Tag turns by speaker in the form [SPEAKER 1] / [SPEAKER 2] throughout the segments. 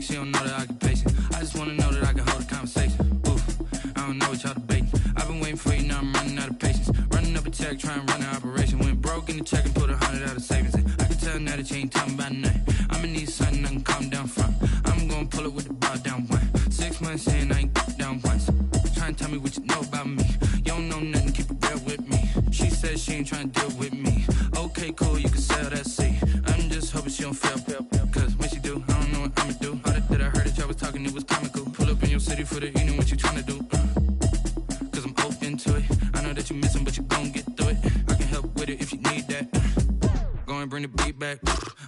[SPEAKER 1] She don't know that I can pace it. I just wanna know that I can hold a conversation. Oof, I don't know what y'all debating. I've been waiting for you, now I'm running out of patience. Running up a check, trying to run an operation. Went broke in the check and put 100 out of savings in. I can tell now that you ain't talking about nothing. I'ma need something I can calm down from. I'm gonna pull it with the bar down one. 6 months in, I ain't down once. Trying to tell me what you know about me. You don't know nothing, keep it real with me. She says she ain't trying to deal with me. Okay, cool, you can sell that seat. I'm just hoping she don't fail. Cause when she do, I don't know what I'ma do. All that I heard that y'all was talking, it was comical. Pull up in your city for the evening, what you tryna do? Cause I'm open to it. I know that you missing, but you gon' get through it. I can help with it if you need that. Go and bring the beat back.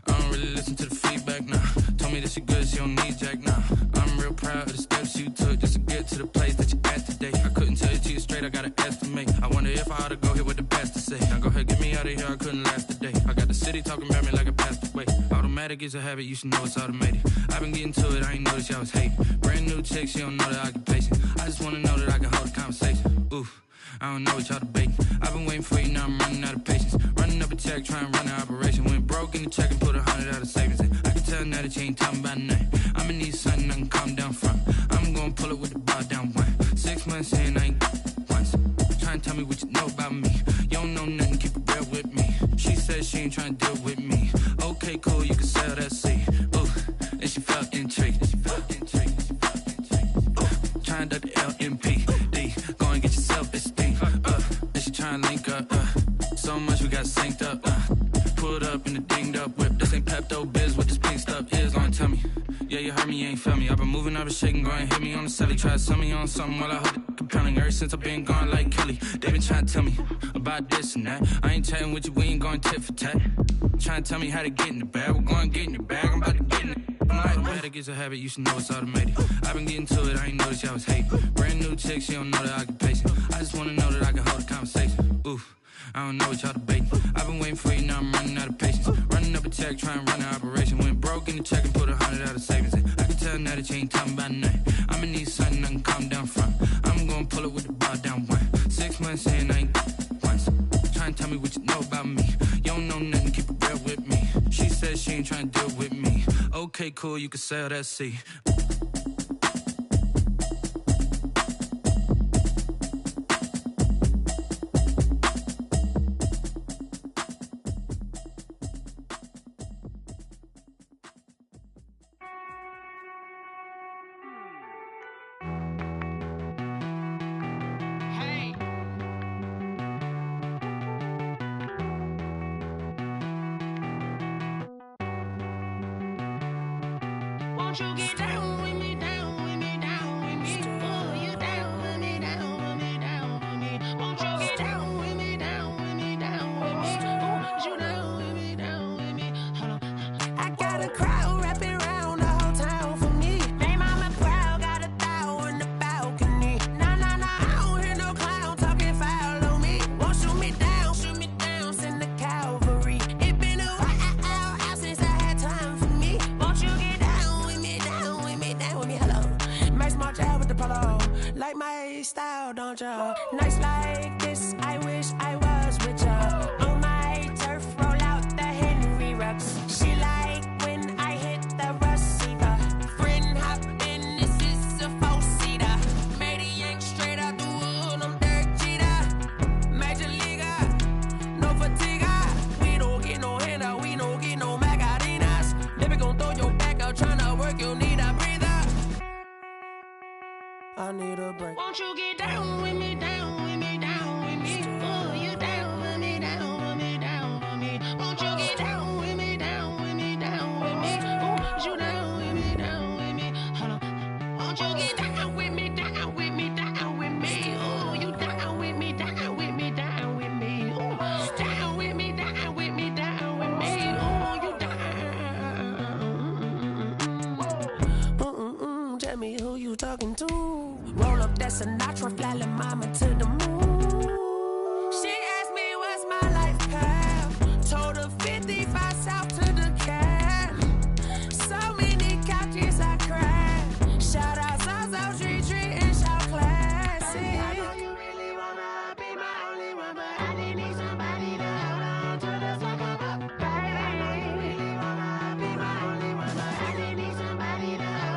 [SPEAKER 1] I don't really listen to the feedback, nah. Told me that she good, she don't need jack, nah. I'm real proud of the steps you took just to get to the place that you at today. I couldn't tell you to you straight, I gotta estimate. I wonder if I ought to go here with the best to say. Now go ahead, get me out of here, I couldn't last a day. I got the city talking about me like I passed away. Automatic is a habit, you should know it's automated. I've been getting to it, I ain't noticed y'all was hating. Brand new chick, she don't know that I can pace it. I just wanna know that I can hold a conversation. Oof, I don't know what y'all debating. I've been waiting for you, now I'm running out of patience. Running up a check, trying to run an operation. Went broke in the check and put 100 out of savings in. I can tell now that you ain't talking about nothing. I'ma need something I can calm down from. I'm gonna pull it with the bar down one. 6 months in, I ain't once. Trying to tell me what you know about me. You don't know nothing, keep it real with me. She says she ain't trying to deal with me. Okay, cool, you can sell that seat. Ooh, and she felt intrigued. Trying to duck the LMPD. Go and get your self-esteem. And she trying to link up. So much we got synced up. Pulled up in the dinged up whip. This ain't Pepto-Biz, what this pink stuff is. Gonna tell me. Yeah, you heard me, you ain't felt me. I've been moving, I've been shaking, go and hit me on the celly. Try to sell me on something while I hold it compelling. Ever since I've been gone like Kelly, they been trying to tell me about this and that. I ain't chatting with you, we ain't going tit for tat. Trying to tell me how to get in the bag, we're going to get in the bag, I'm about to get in it. I'm like, automatic is a habit, you should know it's automated. I've been getting to it, I ain't noticed y'all was hating. Brand new chick, she don't know that I can pace it. I just wanna know that I can hold a conversation. Oof, I don't know what y'all debating. I've been waiting for you, now I'm running out of patience. Running up a check, trying to run an operation. Went broke in the check and put 100 out of savings in. I can tell now that you ain't talking about nothing. I'ma need something I can calm down from. I'm gonna pull it with the bar down one. 6 months in, I ain't once. Trying to tell me what you know about me. You don't know nothing, keep it real with me. She says she ain't trying to deal with me. Okay, cool, you can sell that seat.
[SPEAKER 2] Won't you get down with me, down with me, down with me? Oh, you down with me, down with me, down with me. Won't you get down with me, down with me, down with me? Oh, you down with me, down with me? Hold on. I got a crowd wrapping around the whole town for me. They mama proud, got a thou on the balcony. Nah, nah, nah, I don't hear no clown talking foul on me. Won't shoot me down, send the cavalry. It been a while since I had time for me. Won't you get down with me, down with me, down with me? Hello. Max March out with the polo. Like my style, don't ya? Nights like this, I wish I was with ya. On my turf, roll out the Henry Rux. She like when I hit the receiver. Friend hop in, this is a four-seater. Made a yank straight out the wood, I'm Derek Jeter. Major leaguer, no fatigue. We don't get no handout, we don't get no Macarinas. Baby gon' throw your back out, tryna work, you need a breather. I need a break. Won't you get down with me, down with me, down with me? Oh, you down with me, down with me, down with me? Won't you get down with me, down with me, down with me? Oh, you down with me, down with me? Hold on. Won't you get down with me, down with me, down with me? Oh, you down with me, down with me, down with me? Oh, down with me, down with me, down with me? Oh, you down. Tell me who you talking to. Roll up that Sinatra, fly la mama to the moon. She asked me what's my life path. Told her 55 south to the cab. So many couches I cried. Shout out Zazo, Tree, and shout classic. I know you really wanna be my only one, but I didn't need somebody to hold on to the sucker up. Baby, I know you really wanna be my only one, but I didn't need somebody to hold on.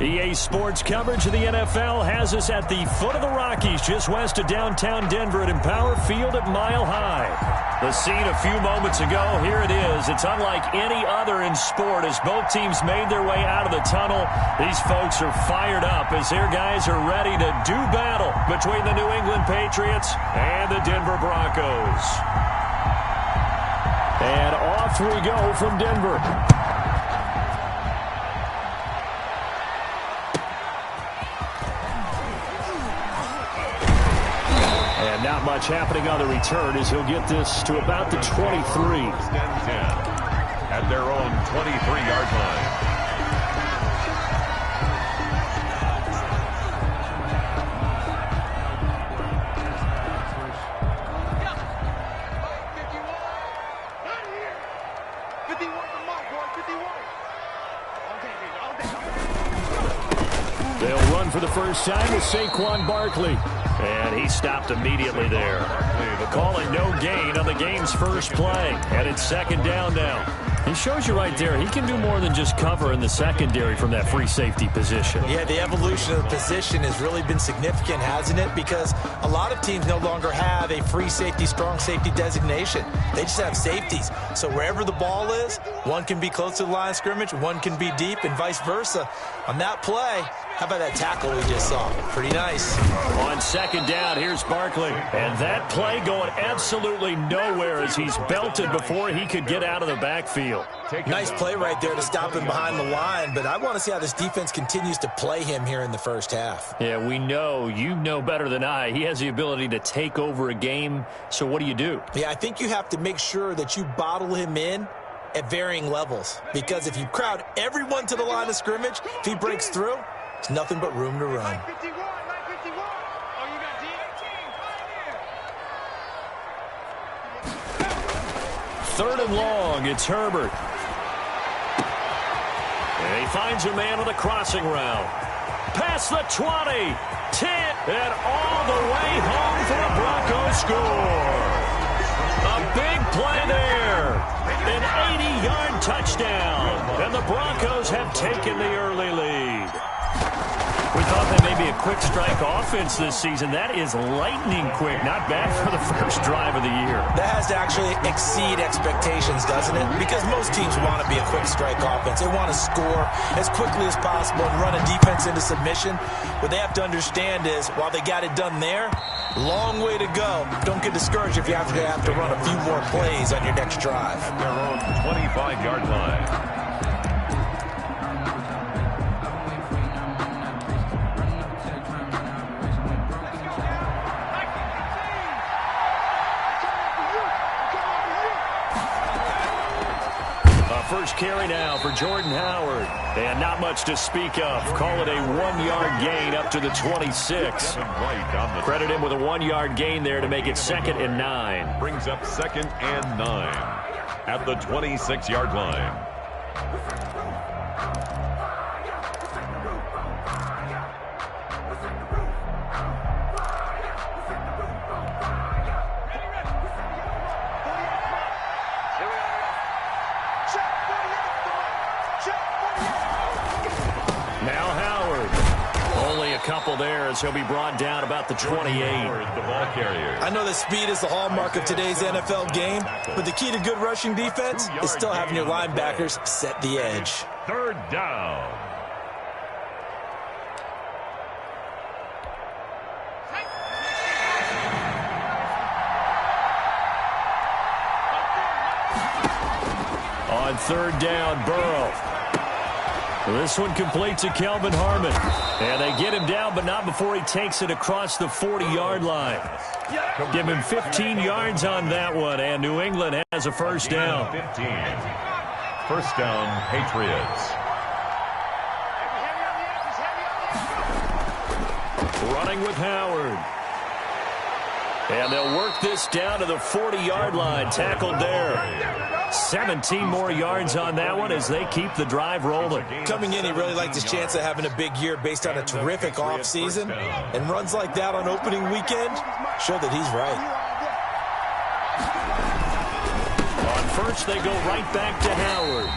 [SPEAKER 3] EA Sports coverage of the NFL has us at the foot of the Rockies, just west of downtown Denver at Empower Field at Mile High. The scene a few moments ago, here it is. It's unlike any other in sport as both teams made their way out of the tunnel. These folks are fired up as their guys are ready to do battle between the New England Patriots and the Denver Broncos. And off we go from Denver. And not much happening on the return as he'll get this to about the 23.
[SPEAKER 4] At their own 23-yard line.
[SPEAKER 3] They'll run for the first time with Saquon Barkley. And he stopped immediately there. Call it no gain on the game's first play. And it's second down now. He shows you right there, he can do more than just cover in the secondary from that free safety position.
[SPEAKER 5] Yeah, the evolution of the position has really been significant, hasn't it? Because a lot of teams no longer have a free safety, strong safety designation. They just have safeties. So wherever the ball is, one can be close to the line of scrimmage, one can be deep, and vice versa. On that play, how about that tackle we just saw? Pretty nice.
[SPEAKER 3] On second down, here's Barkley. And that play going absolutely nowhere as he's belted before he could get out of the backfield.
[SPEAKER 5] Nice play right there to stop him behind the line, but I want to see how this defense continues to play him here in the first half.
[SPEAKER 3] Yeah, we know. You know better than I. He has the ability to take over a game, so what do you do?
[SPEAKER 5] Yeah, I think you have to make sure that you bottle him in at varying levels, because if you crowd everyone to the line of scrimmage, if he breaks through, it's nothing but room to run.
[SPEAKER 3] Third and long, it's Herbert. And he finds a man on the crossing route. Past the 20, 10, and all the way home for a Broncos score. A big play there. An 80-yard touchdown. And the Broncos have taken the early lead. We thought that may be a quick strike offense this season. That is lightning quick. Not bad for the first drive of the year.
[SPEAKER 5] That has to actually exceed expectations, doesn't it? Because most teams want to be a quick strike offense. They want to score as quickly as possible and run a defense into submission. What they have to understand is, while they got it done there, long way to go. Don't get discouraged if you have to run a few more plays on your next drive.
[SPEAKER 4] Their own 25-yard line.
[SPEAKER 3] First carry now for Jordan Howard. And not much to speak of. Call it a 1-yard gain up to the 26. Credit him with a 1-yard gain there to make it 2nd and 9.
[SPEAKER 4] Brings up 2nd and 9 at the 26-yard line.
[SPEAKER 3] Couple there as he'll be brought down about the 28.
[SPEAKER 4] The ball carrier.
[SPEAKER 5] I know that speed is the hallmark of today's NFL game, but the key to good rushing defense is still having your linebackers set the edge.
[SPEAKER 4] Third down.
[SPEAKER 3] On third down, Burrow. This one complete to Kelvin Harmon. And they get him down, but not before he takes it across the 40-yard line. Give him 15 yards on that one, and New England has a first down.
[SPEAKER 4] 15. First down, Patriots.
[SPEAKER 3] Running with Howard. And they'll work this down to the 40-yard line. Tackled there. 17 more yards on that one as they keep the drive rolling.
[SPEAKER 5] Coming in, he really liked his chance of having a big year based on a terrific offseason. And runs like that on opening weekend show that he's right.
[SPEAKER 3] On first, they go right back to Howard.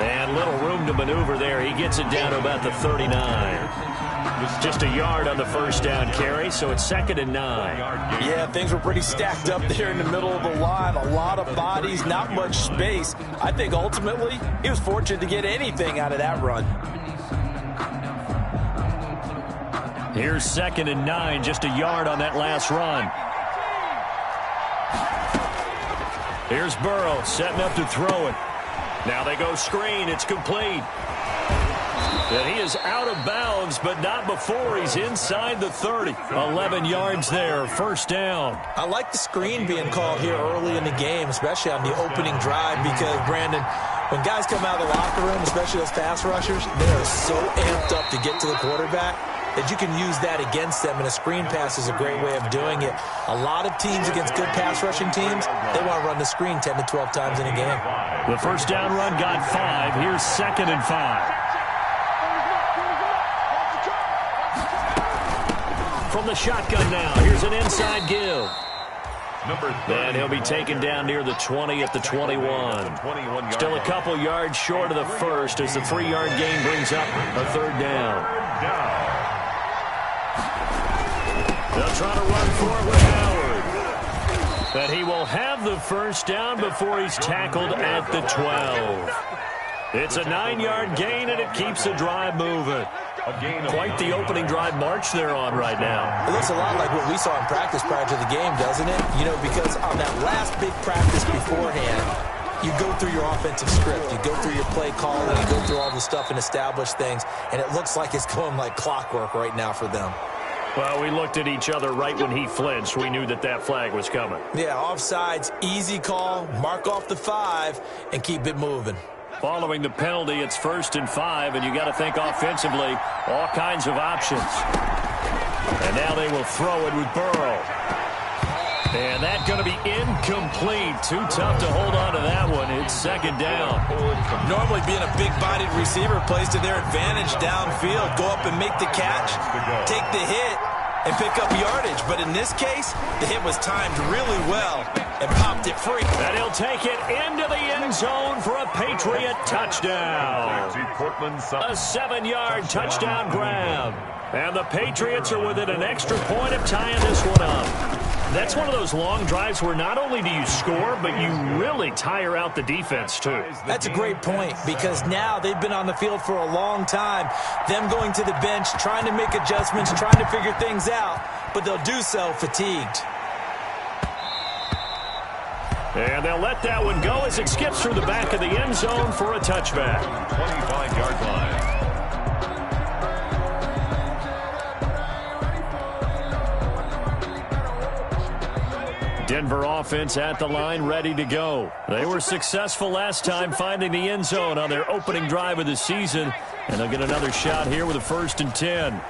[SPEAKER 3] And little room to maneuver there. He gets it down to about the 39. Just a yard on the first down carry, so it's 2nd and 9.
[SPEAKER 5] Yeah, things were pretty stacked up there in the middle of the line. A lot of bodies, not much space. I think ultimately he was fortunate to get anything out of that run.
[SPEAKER 3] Here's 2nd and 9, just a yard on that last run. Here's Burrow setting up to throw it. Now they go screen. It's complete. And he is out of bounds, but not before he's inside the 30. 11 yards there, first down.
[SPEAKER 5] I like the screen being called here early in the game, especially on the opening drive, because, Brandon, when guys come out of the locker room, especially those pass rushers, they are so amped up to get to the quarterback that you can use that against them, and a screen pass is a great way of doing it. A lot of teams against good pass rushing teams, they want to run the screen 10 to 12 times in a game.
[SPEAKER 3] The first down run got 5. Here's 2nd and 5. From the shotgun now, here's an inside give. And he'll be taken down near the 20 at the 21. Still a couple yards short of the first as the 3-yard gain brings up a 3rd down. They'll try to run for it with Howard. But he will have the first down before he's tackled at the 12. It's a 9-yard gain, and it keeps the drive moving. Quite the opening drive march they're on right now.
[SPEAKER 5] It looks a lot like what we saw in practice prior to the game, doesn't it? You know, because on that last big practice beforehand, you go through your offensive script, you go through your play calling, you go through all the stuff and establish things, and it looks like it's going like clockwork right now for them.
[SPEAKER 3] Well, we looked at each other right when he flinched. We knew that that flag was coming.
[SPEAKER 5] Yeah, offsides, easy call, mark off the 5, and keep it moving.
[SPEAKER 3] Following the penalty, it's 1st and 5, and you got to think offensively, all kinds of options. And now they will throw it with Burrow. And that's going to be incomplete. Too tough to hold on to that one. It's 2nd down.
[SPEAKER 5] Normally being a big-bodied receiver plays to their advantage downfield. Go up and make the catch, take the hit, and pick up yardage. But in this case, the hit was timed really well and popped it free.
[SPEAKER 3] And he'll take it into the end zone for a Patriot touchdown. A 7-yard touchdown grab. And the Patriots are within an extra point of tying this one up. That's one of those long drives where not only do you score, but you really tire out the defense, too.
[SPEAKER 5] That's a great point, because now they've been on the field for a long time. Them going to the bench, trying to make adjustments, trying to figure things out, but they'll do so fatigued.
[SPEAKER 3] And they'll let that one go as it skips through the back of the end zone for a touchback.
[SPEAKER 4] 25-yard line.
[SPEAKER 3] Denver offense at the line, ready to go. They were successful last time finding the end zone on their opening drive of the season, and they'll get another shot here with a 1st and 10.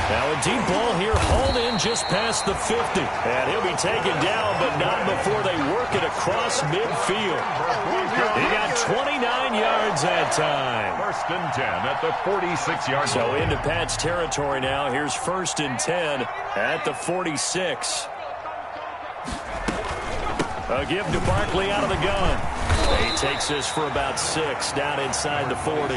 [SPEAKER 3] Now a deep ball here, hauled in just past the 50. And he'll be taken down, but not before they work it across midfield. He got 29 yards that time.
[SPEAKER 4] 1st and 10 at the 46-yard line.
[SPEAKER 3] So into Pat's territory now. Here's 1st and 10 at the 46. A give to Barkley out of the gun. He takes this for about 6 down inside the 40.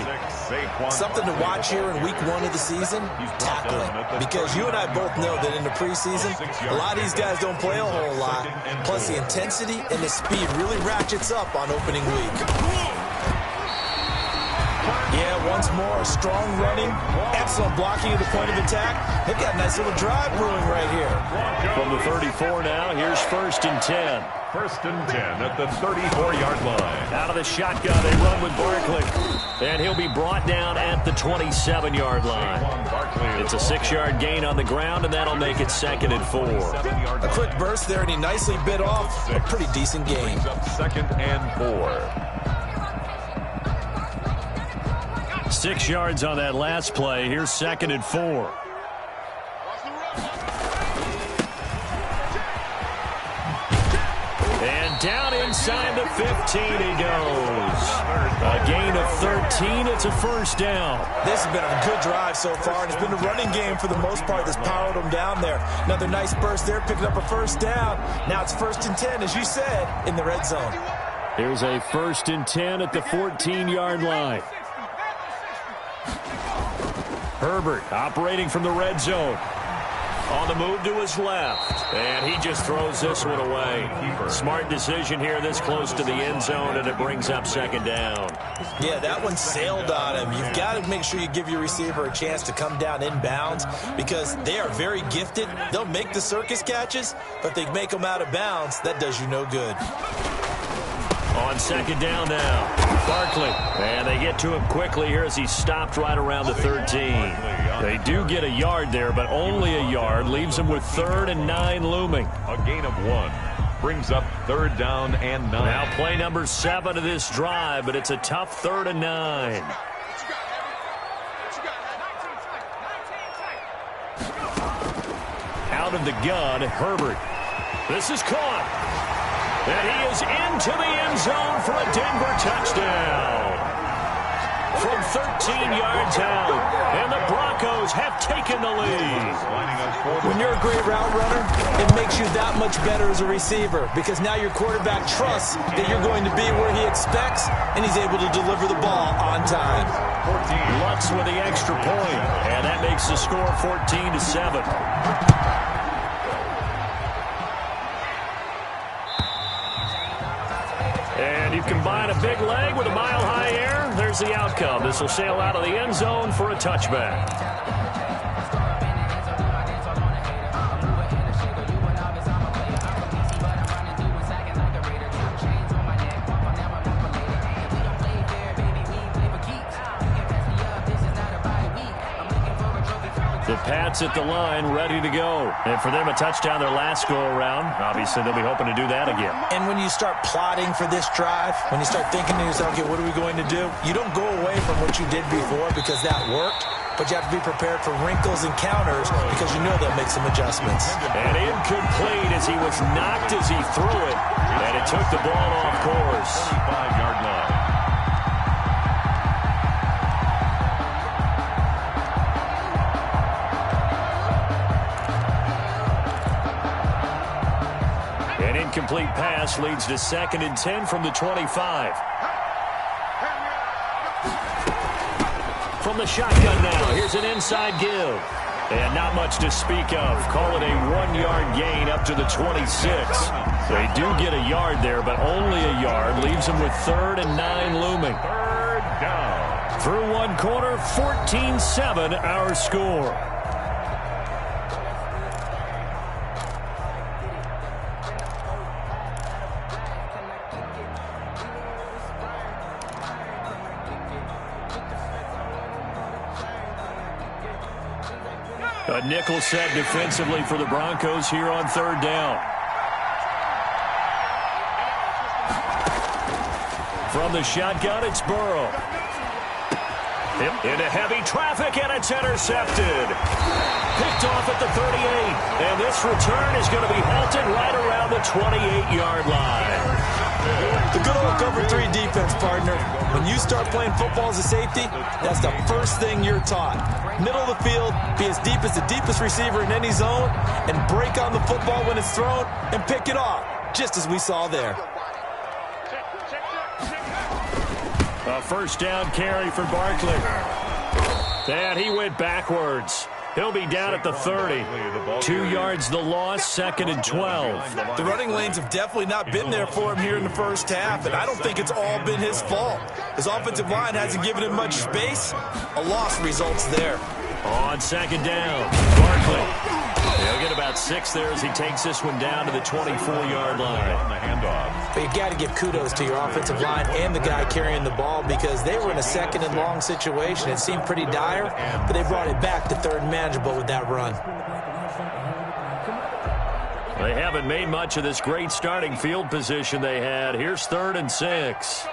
[SPEAKER 5] Something to watch here in week 1 of the season, tackling. Because you and I both know that in the preseason, a lot of these guys don't play a whole lot. Plus the intensity and the speed really ratchets up on opening week. Yeah, once more, strong running, excellent blocking at the point of attack. They've got a nice little drive brewing right here.
[SPEAKER 3] From the 34 now, here's 1st and 10.
[SPEAKER 4] 1st and 10 at the 34-yard line.
[SPEAKER 3] Out of the shotgun, they run with Barkley. And he'll be brought down at the 27-yard line. It's a 6-yard gain on the ground, and that'll make it 2nd and 4.
[SPEAKER 5] A quick burst there, and he nicely bit off a pretty decent gain.
[SPEAKER 4] 2nd and 4.
[SPEAKER 3] 6 yards on that last play. Here's 2nd and 4. And down inside the 15 he goes. A gain of 13. It's a 1st down.
[SPEAKER 5] This has been a good drive so far, and it's been a running game for the most part that's powered them down there. Another nice burst there, picking up a 1st down. Now it's 1st and 10, as you said, in the red zone.
[SPEAKER 3] Here's a 1st and 10 at the 14-yard line. Herbert operating from the red zone. On the move to his left. And he just throws this one away. Smart decision here this close to the end zone, and it brings up 2nd down.
[SPEAKER 5] Yeah, that one sailed on him. You've got to make sure you give your receiver a chance to come down inbounds because they are very gifted. They'll make the circus catches, but they make them out of bounds. That does you no good.
[SPEAKER 3] On 2nd down now, Barkley. And they get to him quickly here as he's stopped right around the 13. They do get a yard there, but only a yard. Leaves him with 3rd and 9 looming.
[SPEAKER 4] A gain of 1 brings up 3rd down and 9.
[SPEAKER 3] Now play number 7 of this drive, but it's a tough 3rd and 9. Out of the gun, Herbert. This is caught. And he is into the end zone for a Denver touchdown. From 13 yards out, and the Broncos have taken the lead.
[SPEAKER 5] When you're a great route runner, it makes you that much better as a receiver because now your quarterback trusts that you're going to be where he expects, and he's able to deliver the ball on time.
[SPEAKER 3] Lutz with the extra point, and that makes the score 14-7. And you combine a big leg with a mile-high air, there's the outcome. This will sail out of the end zone for a touchback. The Pats at the line, ready to go. And for them, a touchdown their last go-around. Obviously, they'll be hoping to do that again.
[SPEAKER 5] And when you start plotting for this drive, when you start thinking to yourself, okay, what are we going to do? You don't go away from what you did before because that worked, but you have to be prepared for wrinkles and counters because you know they'll make some adjustments.
[SPEAKER 3] And incomplete as he was knocked as he threw it, and it took the ball off course.
[SPEAKER 4] 5-yard line.
[SPEAKER 3] Incomplete pass leads to 2nd and 10 from the 25. From the shotgun now, here's an inside give. And not much to speak of. Call it a 1-yard gain up to the 26. They do get a yard there, but only a yard. Leaves them with 3rd and 9 looming.
[SPEAKER 4] 3rd down.
[SPEAKER 3] Through one quarter, 14-7 our score. A nickel set defensively for the Broncos here on 3rd down. From the shotgun, it's Burrow. Into heavy traffic, and it's intercepted. Picked off at the 38. And this return is going to be halted right around the 28-yard line.
[SPEAKER 5] The good old cover 3 defense, partner. When you start playing football as a safety, that's the first thing you're taught. Middle of the field, be as deep as the deepest receiver in any zone, and break on the football when it's thrown and pick it off, just as we saw there.
[SPEAKER 3] A 1st down carry for Barkley. And he went backwards. He'll be down at the 30. 2 yards the loss, 2nd and 12.
[SPEAKER 5] The running lanes have definitely not been there for him here in the first half, and I don't think it's all been his fault. His offensive line hasn't given him much space. A loss results there.
[SPEAKER 3] On 2nd down, Barkley. He'll get about 6 there as he takes this one down to the 24-yard line.
[SPEAKER 4] On the handoff.
[SPEAKER 5] But you got to give kudos to your offensive line and the guy carrying the ball because they were in a 2nd and long situation. It seemed pretty dire, but they brought it back to 3rd and manageable with that run.
[SPEAKER 3] They haven't made much of this great starting field position they had. Here's 3rd and 6.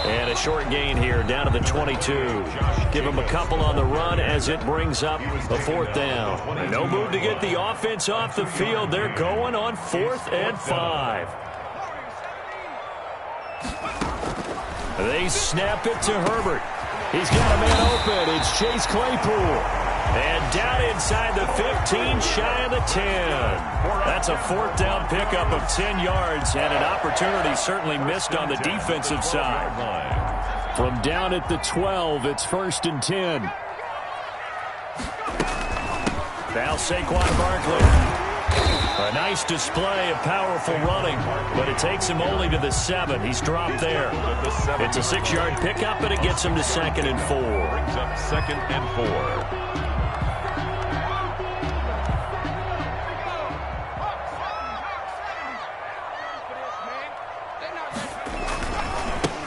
[SPEAKER 3] And a short gain here down to the 22. Give them a couple on the run as it brings up a 4th down. No move to get the offense off the field. They're going on 4th and 5. They snap it to Herbert. He's got a man open. It's Chase Claypool. And down inside the 15, shy of the 10. That's a fourth down pickup of 10 yards, and an opportunity certainly missed on the defensive side. From down at the 12, it's 1st and 10. Now Saquon Barkley. A nice display of powerful running, but it takes him only to the 7. He's dropped there. It's a 6-yard pickup, and it gets him to 2nd and 4.
[SPEAKER 4] Brings up 2nd and 4.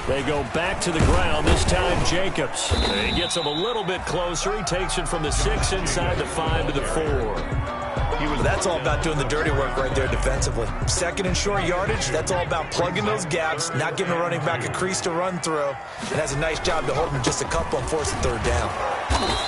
[SPEAKER 3] They go back to the ground, this time Jacobs. He gets him a little bit closer. He takes it from the 6 inside the 5 to the 4.
[SPEAKER 5] That's all about doing the dirty work right there defensively. 2nd and short yardage, that's all about plugging those gaps, not giving a running back a crease to run through. It has a nice job to hold him just a couple and force a 3rd down.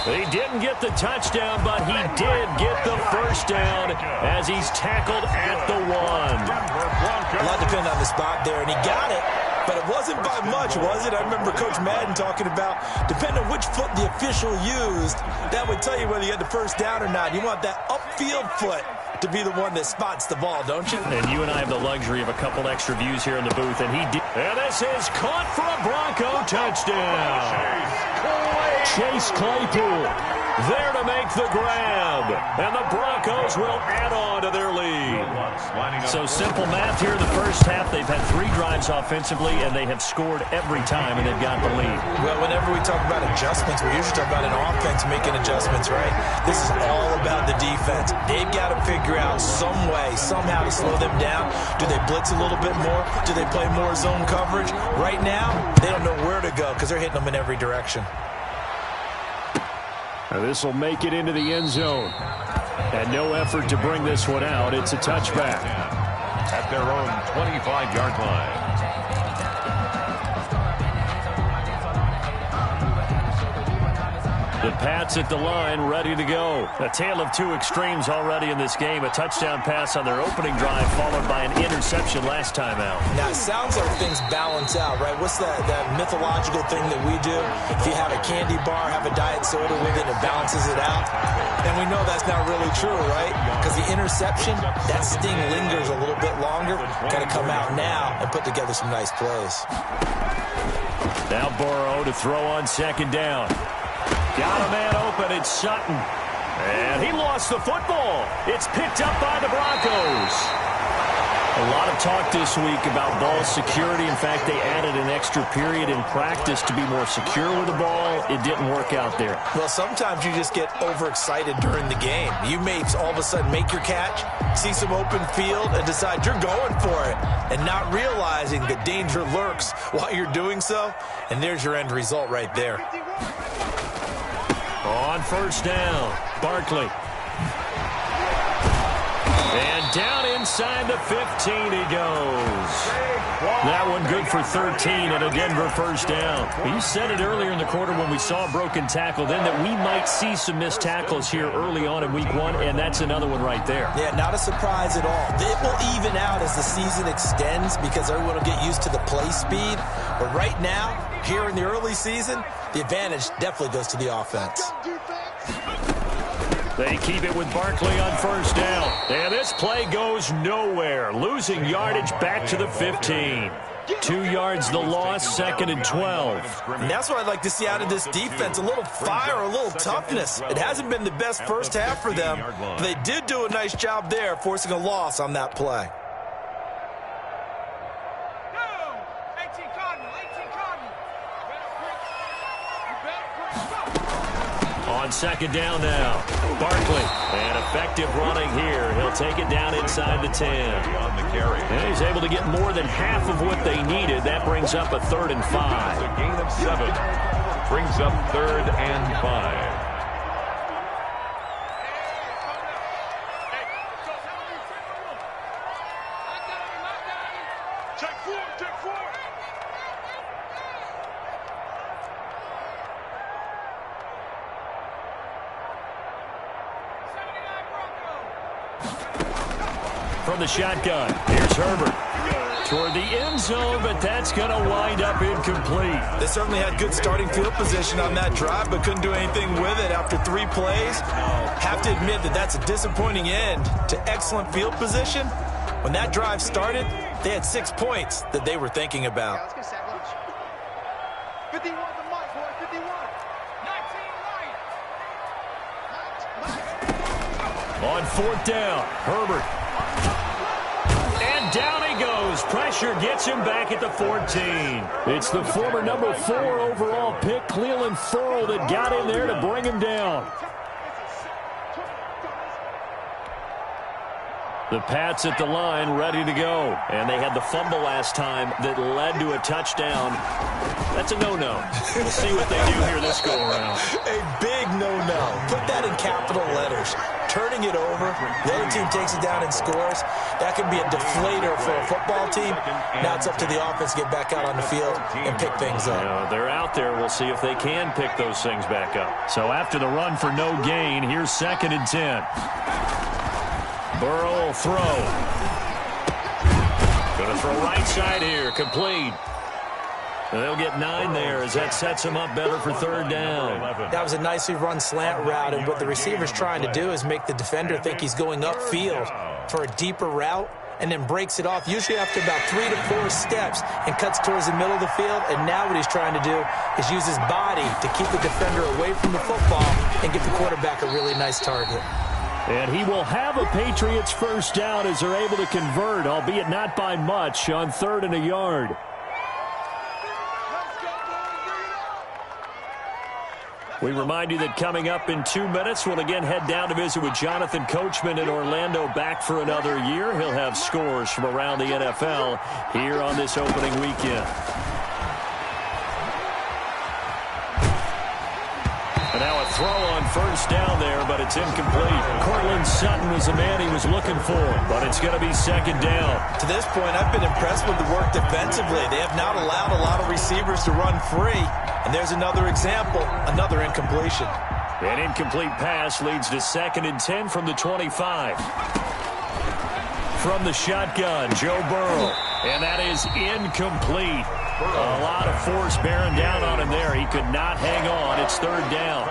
[SPEAKER 3] He didn't get the touchdown, but he did get the 1st down as he's tackled at the 1.
[SPEAKER 5] A lot depended on the spot there, and he got it. But it wasn't by much, was it? I remember Coach Madden talking about, depending on which foot the official used, that would tell you whether you had the 1st down or not. You want that upfield foot to be the one that spots the ball, don't you?
[SPEAKER 3] And you and I have the luxury of a couple extra views here in the booth, and he did. And this is caught for a Bronco touchdown. Chase Claypool there to make the grab, and the Broncos will add on to their lead. So simple math here in the first half. They've had 3 drives offensively, and they have scored every time, and they've got the lead.
[SPEAKER 5] Well, whenever we talk about adjustments, we usually talk about an offense making adjustments, right? This is all about the defense. They've got to figure out some way, somehow to slow them down. Do they blitz a little bit more? Do they play more zone coverage? Right now, they don't know where to go because they're hitting them in every direction.
[SPEAKER 3] This will make it into the end zone. And no effort to bring this one out. It's a touchback.
[SPEAKER 4] At their own 25-yard line.
[SPEAKER 3] The Pats at the line, ready to go. A tale of 2 extremes already in this game. A touchdown pass on their opening drive, followed by an interception last time out.
[SPEAKER 5] Now, it sounds like things balance out, right? What's that mythological thing that we do? If you have a candy bar, have a diet soda with it, it balances it out. And we know that's not really true, right? Because the interception, that sting lingers a little bit longer. Got to come out now and put together some nice plays.
[SPEAKER 3] Now Burrow to throw on 2nd down. Got a man open, it's Sutton. And he lost the football. It's picked up by the Broncos. A lot of talk this week about ball security. In fact, they added an extra period in practice to be more secure with the ball. It didn't work out there.
[SPEAKER 5] Well, sometimes you just get overexcited during the game. You may all of a sudden make your catch, see some open field, and decide you're going for it, and not realizing the danger lurks while you're doing so. And there's your end result right there.
[SPEAKER 3] On 1st down, Barkley. And down inside the 15 he goes. That one good for 13 and a Denver 1st down. You said it earlier in the quarter when we saw a broken tackle then that we might see some missed tackles here early on in week 1, and that's another one right there.
[SPEAKER 5] Yeah, not a surprise at all. It will even out as the season extends because everyone will get used to the play speed. But right now, here in the early season, the advantage definitely goes to the offense.
[SPEAKER 3] They keep it with Barkley on 1st down. And this play goes nowhere. Losing yardage back to the 15. 2 yards the loss, 2nd and 12.
[SPEAKER 5] And that's what I'd like to see out of this defense. A little fire, a little toughness. It hasn't been the best first half for them, but they did do a nice job there, forcing a loss on that play.
[SPEAKER 3] On 2nd down now, Barkley. And effective running here. He'll take it down inside the 10.
[SPEAKER 4] On the carry.
[SPEAKER 3] And he's able to get more than half of what they needed. That brings up a 3rd and 5.
[SPEAKER 4] A gain of 7. Brings up 3rd and 5.
[SPEAKER 3] From the shotgun, here's Herbert. toward the end zone, but that's going to wind up incomplete.
[SPEAKER 5] They certainly had good starting field position on that drive, but couldn't do anything with it after 3 plays. Have to admit that that's a disappointing end to excellent field position. When that drive started, they had 6 points that they were thinking about.
[SPEAKER 6] Let's get set, lunch. 51 the mic, boy, 51. 19 right.
[SPEAKER 3] On 4th down, Herbert. And down he goes. Pressure gets him back at the 14. It's the former number 4 overall pick, Cleveland Ferrell, that got in there to bring him down. The Pats at the line, ready to go. And they had the fumble last time that led to a touchdown. That's a no-no. We'll see what they do here this go-around.
[SPEAKER 5] A big no-no. Put that in capital letters. Turning it over, the other team takes it down and scores. That can be a deflator for a football team. Now it's up to the offense to get back out on the field and pick things up.
[SPEAKER 3] They're out there. We'll see if they can pick those things back up. So after the run for no gain, here's 2nd and 10. Burrow will throw. Going to throw right side here. Complete. And they'll get 9 there as that sets them up better for 3rd down.
[SPEAKER 5] That was a nicely run slant route, and what the receiver's trying to do is make the defender think he's going upfield for a deeper route and then breaks it off, usually after about 3 to 4 steps, and cuts towards the middle of the field. And now what he's trying to do is use his body to keep the defender away from the football and give the quarterback a really nice target.
[SPEAKER 3] And he will have a Patriots first down as they're able to convert, albeit not by much, on 3rd and a yard. We remind you that coming up in 2 minutes, we'll again head down to visit with Jonathan Coachman in Orlando, back for another year. He'll have scores from around the NFL here on this opening weekend. And now a throw on 1st down there, but it's incomplete. Cortland Sutton was the man he was looking for, but it's going to be 2nd down.
[SPEAKER 5] To this point, I've been impressed with the work defensively. They have not allowed a lot of receivers to run free. And there's another example, another incompletion.
[SPEAKER 3] An incomplete pass leads to 2nd and 10 from the 25. From the shotgun, Joe Burrow. And that is incomplete. A lot of force bearing down on him there. He could not hang on. It's 3rd down.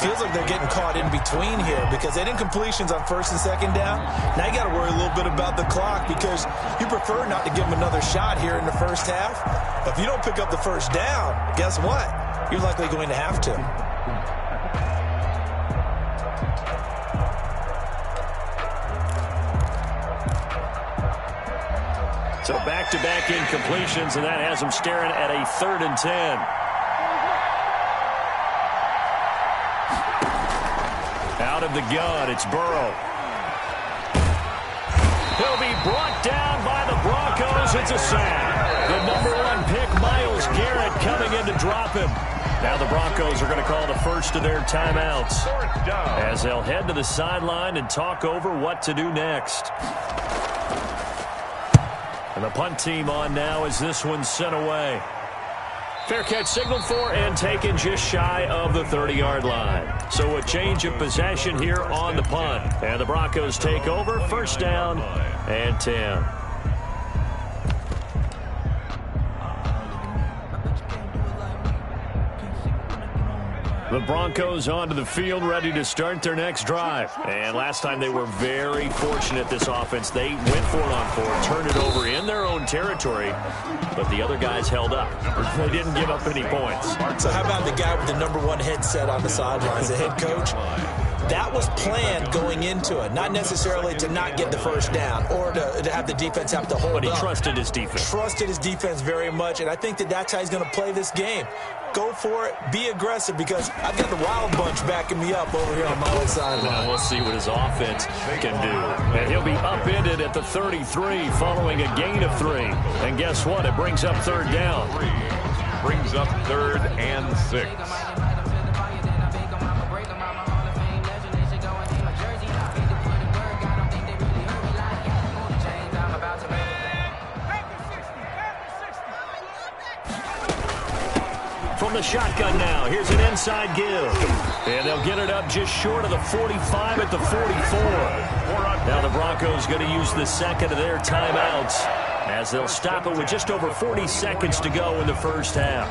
[SPEAKER 5] Feels like they're getting caught in between here because they had incompletions on 1st and 2nd down. Now you got to worry a little bit about the clock because you prefer not to give them another shot here in the 1st half. If you don't pick up the 1st down, guess what? You're likely going to have to.
[SPEAKER 3] So back-to-back incompletions, and that has them staring at a 3rd and 10. Out of the gun, it's Burrow. He'll be brought down by the Broncos. It's a sack. The number 1 pick, Myles Garrett, coming in to drop him. Now the Broncos are going to call the first of their timeouts as they'll head to the sideline and talk over what to do next. And the punt team on now as this one's sent away. Fair catch signaled for and taken just shy of the 30-yard line. So a change of possession here on the punt. And the Broncos take over, 1st down and 10. The Broncos onto the field, ready to start their next drive. And last time they were very fortunate, this offense. They went for it on 4, turned it over in their own territory, but the other guys held up. They didn't give up any points.
[SPEAKER 5] So how about the guy with the number 1 headset on the sidelines, the head coach? That was planned going into it, not necessarily to not get the 1st down or to have the defense have to hold up.
[SPEAKER 3] But he trusted his defense.
[SPEAKER 5] Trusted his defense very much, and I think that that's how he's going to play this game. Go for it, be aggressive, because I've got the wild bunch backing me up over here on my own sideline.
[SPEAKER 3] We'll see what his offense can do. And he'll be upended at the 33 following a gain of 3. And guess what? It brings up 3rd down.
[SPEAKER 4] Brings up 3rd and 6.
[SPEAKER 3] From the shotgun now, here's an inside give. And they'll get it up just short of the 45 at the 44. Now the Broncos going to use the 2nd of their timeouts as they'll stop it with just over 40 seconds to go in the first half.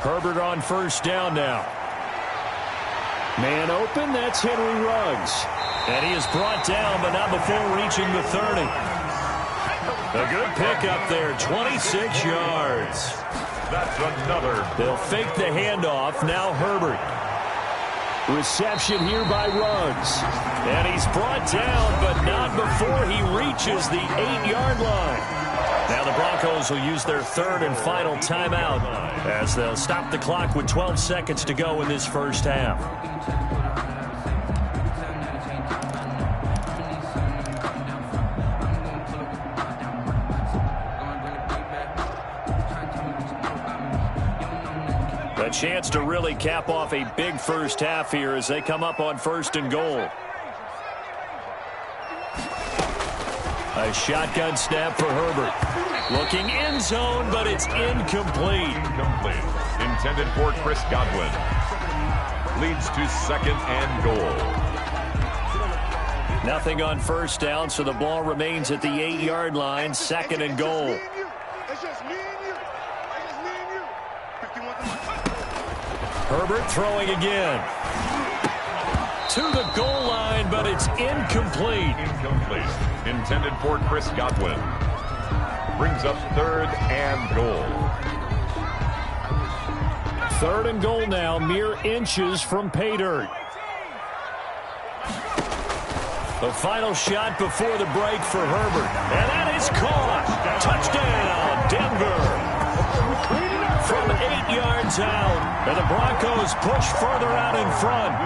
[SPEAKER 3] Herbert on first down now. Man open, that's Henry Ruggs. And he is brought down, but not before reaching the 30. A good pickup there, 26 yards.
[SPEAKER 4] That's another.
[SPEAKER 3] They'll fake the handoff, now Herbert. Reception here by Ruggs. And he's brought down, but not before he reaches the 8-yard line. Now the Broncos will use their third and final timeout as they'll stop the clock with 12 seconds to go in this first half. A chance to really cap off a big first half here as they come up on first and goal. A shotgun snap for Herbert. Looking end zone, but it's incomplete.
[SPEAKER 4] Incomplete. Intended for Chris Godwin. Leads to second and goal.
[SPEAKER 3] Nothing on first down, so the ball remains at the 8-yard line. Second and goal. Herbert throwing again. To the goal line, but it's incomplete.
[SPEAKER 4] Incomplete. Intended for Chris Godwin. Brings up third and goal.
[SPEAKER 3] Third and goal now, mere inches from pay dirt. The final shot before the break for Herbert. And that is caught. Touchdown, Denver. From 8 yards out, and the Broncos push further out in front.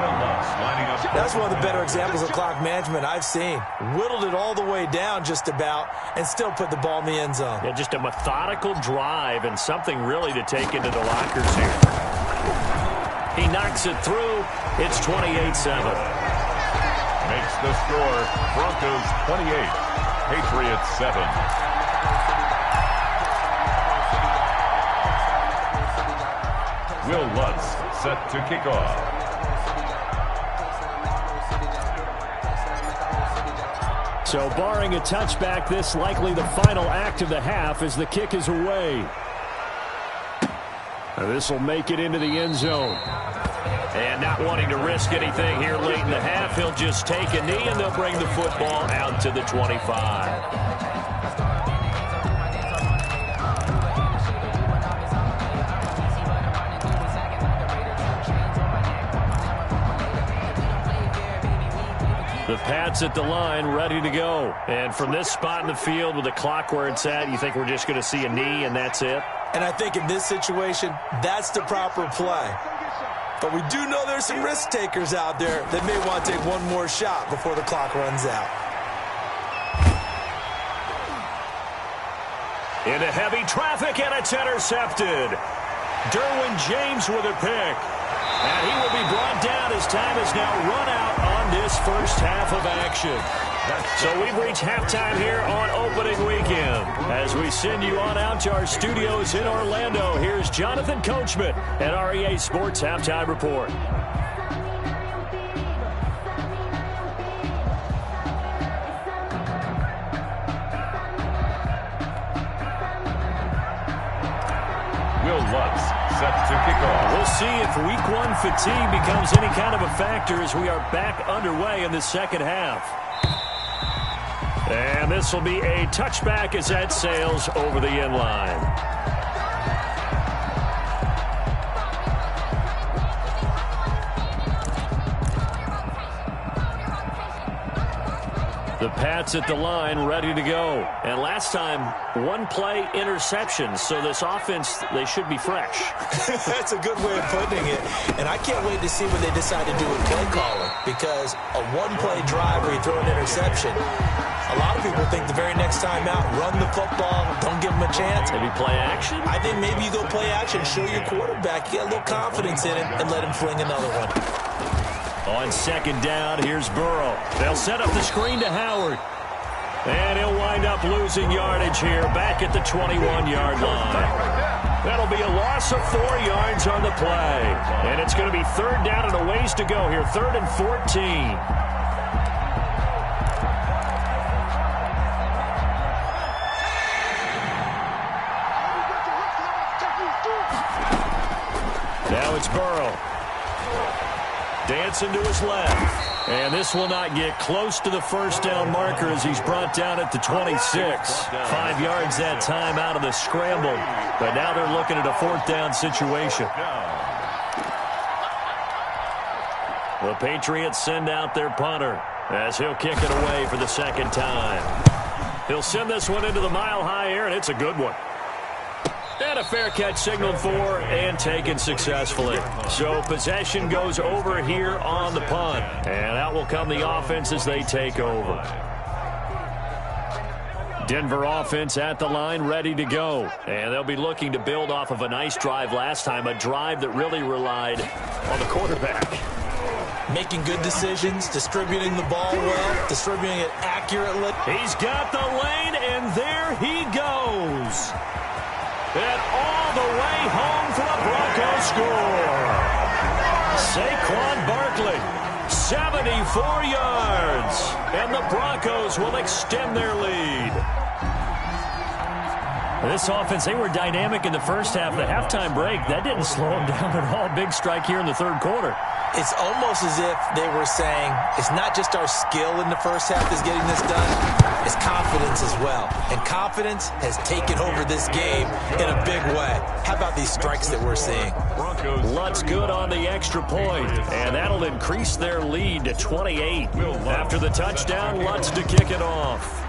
[SPEAKER 5] That's one of the better examples of clock management I've seen. Whittled it all the way down just about and still put the ball in the end zone.
[SPEAKER 3] Yeah, just a methodical drive and something really to take into the lockers here. He knocks it through. It's 28-7.
[SPEAKER 4] Makes the score Broncos 28, Patriots 7. Will Lutz set to kick off.
[SPEAKER 3] So barring a touchback, this likely the final act of the half as the kick is away. This will make it into the end zone. And not wanting to risk anything here late in the half, he'll just take a knee and they'll bring the football out to the 25. The Pats at the line, ready to go. And from this spot in the field with the clock where it's at, you think we're just going to see a knee and that's it?
[SPEAKER 5] And I think in this situation, that's the proper play. But we do know there's some risk takers out there that may want to take one more shot before the clock runs out.
[SPEAKER 3] Into heavy traffic, and it's intercepted. Derwin James with a pick. And he will be brought down as time is now run out on this first half of action. So we've reached halftime here on opening weekend. As we send you on out to our studios in Orlando, here's Jonathan Coachman at REA Sports Halftime Report.
[SPEAKER 4] Will Lutz set to kick off.
[SPEAKER 3] We'll see if week one fatigue becomes any kind of a factor as we are back underway in the second half. And this will be a touchback as that sails over the end line. The Pats at the line, ready to go. And last time, one play interception. So this offense, they should be fresh.
[SPEAKER 5] That's a good way of putting it. And I can't wait to see what they decide to do with play calling. Because a one-play drive where you throw an interception, a lot of people think the very next time out, run the football, don't give them a chance.
[SPEAKER 3] Maybe play action?
[SPEAKER 5] I think maybe you go play action, show your quarterback, you get a little confidence in it, and let him fling another one.
[SPEAKER 3] On second down, here's Burrow. They'll set up the screen to Howard. And he'll wind up losing yardage here back at the 21-yard line. That'll be a loss of 4 yards on the play. And it's going to be third down and a ways to go here, 3rd and 14. Now it's Burrow. Dancing to his left. And this will not get close to the first down marker as he's brought down at the 26. 5 yards that time out of the scramble. But now they're looking at a 4th down situation. The Patriots send out their punter as he'll kick it away for the 2nd time. He'll send this one into the mile-high air, and it's a good one. And a fair catch signaled for and taken successfully. So possession goes over here on the punt. And out will come the offense as they take over. Denver offense at the line, ready to go. And they'll be looking to build off of a nice drive last time, a drive that really relied on the quarterback.
[SPEAKER 5] Making good decisions, distributing the ball well, distributing it accurately.
[SPEAKER 3] He's got the lane, and there he goes. And all the way home for a Broncos score. Saquon Barkley, 74 yards. And the Broncos will extend their lead. This offense, they were dynamic in the first half. The halftime break, that didn't slow them down at all. Big strike here in the 3rd quarter.
[SPEAKER 5] It's almost as if they were saying, it's not just our skill in the first half that's getting this done, it's confidence as well. And confidence has taken over this game in a big way. How about these strikes that we're seeing?
[SPEAKER 3] Lutz good on the extra point, and that'll increase their lead to 28. After the touchdown, Lutz to kick it off.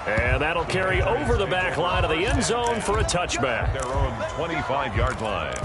[SPEAKER 3] And that'll carry over the back line of the end zone for a touchback.
[SPEAKER 4] Their own 25-yard line.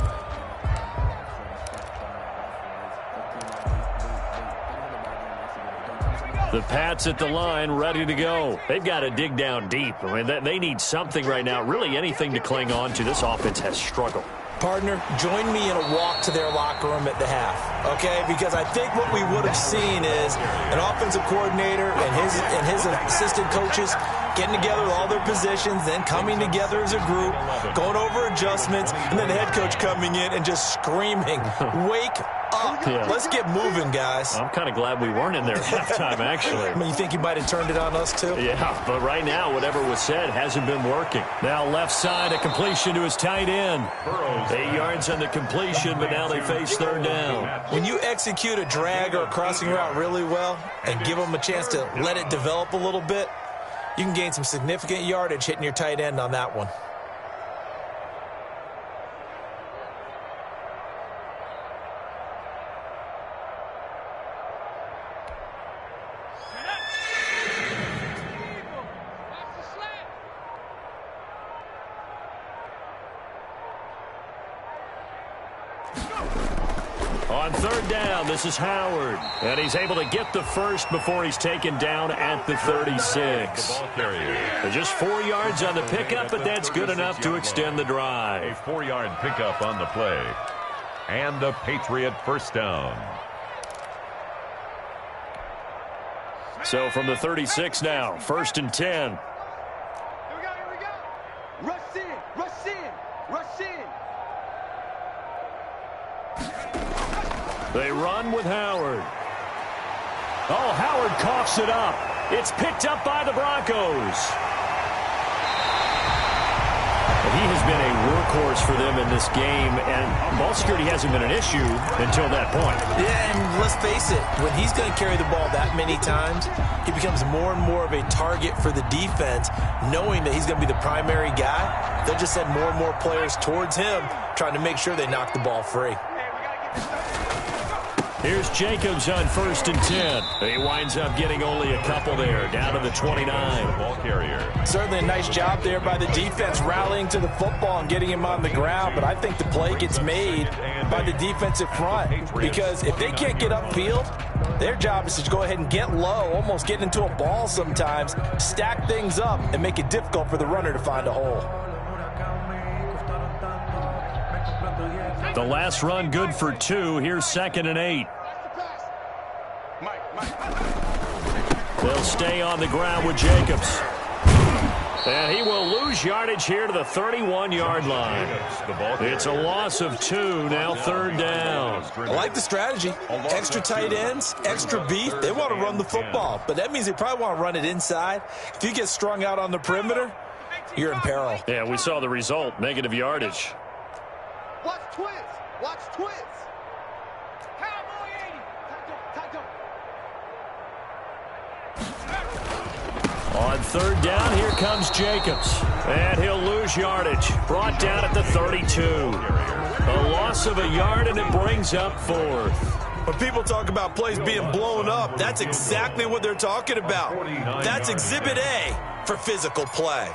[SPEAKER 3] The Pats at the line, ready to go. They've got to dig down deep. I mean, they need something right now, really anything to cling on to. This offense has struggled.
[SPEAKER 5] Partner, join me in a walk to their locker room at the half, okay? Because I think what we would have seen is an offensive coordinator and his assistant coaches getting together with all their positions, then coming together as a group, going over adjustments, and then the head coach coming in and just screaming, wake up. Yeah. Let's get moving, guys.
[SPEAKER 3] I'm kind of glad we weren't in there at halftime, actually.
[SPEAKER 5] I mean, you think you might have turned it on us, too?
[SPEAKER 3] Yeah, but right now, whatever was said hasn't been working. Now left side, a completion to his tight end. 8 yards on the completion, but now they face 3rd down.
[SPEAKER 5] When you execute a drag or a crossing route really well and give them a chance to let it develop a little bit, you can gain some significant yardage hitting your tight end on that one.
[SPEAKER 3] On 3rd down, this is Howard. And he's able to get the first before he's taken down at the 36. Just 4 yards on the pickup, but that's good enough to extend the drive.
[SPEAKER 4] A 4-yard pickup on the play. And a Patriot first down.
[SPEAKER 3] So from the 36 now, 1st and 10.
[SPEAKER 6] Here we go. Rush in, rush in, rush in.
[SPEAKER 3] They run with Howard. Oh, Howard coughs it up. It's picked up by the Broncos. He has been a workhorse for them in this game, and ball security hasn't been an issue until that point.
[SPEAKER 5] Yeah, and let's face it, when he's going to carry the ball that many times, he becomes more and more of a target for the defense, knowing that he's going to be the primary guy. They'll just send more and more players towards him, trying to make sure they knock the ball free.
[SPEAKER 3] Here's Jacobs on 1st and 10. He winds up getting only a couple there, down to the 29.
[SPEAKER 4] Ball carrier.
[SPEAKER 5] Certainly a nice job there by the defense, rallying to the football and getting him on the ground. But I think the play gets made by the defensive front, because if they can't get upfield, their job is to go ahead and get low, almost get into a ball sometimes, stack things up, and make it difficult for the runner to find a hole.
[SPEAKER 3] The last run good for 2. Here's 2nd and 8. They'll stay on the ground with Jacobs. And he will lose yardage here to the 31-yard line. It's a loss of 2, now 3rd down.
[SPEAKER 5] I like the strategy. Extra tight ends, extra beef. They want to run the football, but that means they probably want to run it inside. If you get strung out on the perimeter, you're in peril.
[SPEAKER 3] Yeah, we saw the result, negative yardage.
[SPEAKER 6] Watch twins. Watch twins. Cowboy 80. Taco.
[SPEAKER 3] On 3rd down, here comes Jacobs. And he'll lose yardage. Brought down at the 32. A loss of a yard, and it brings up 4th.
[SPEAKER 5] When people talk about plays being blown up, that's exactly what they're talking about. That's Exhibit A for physical play.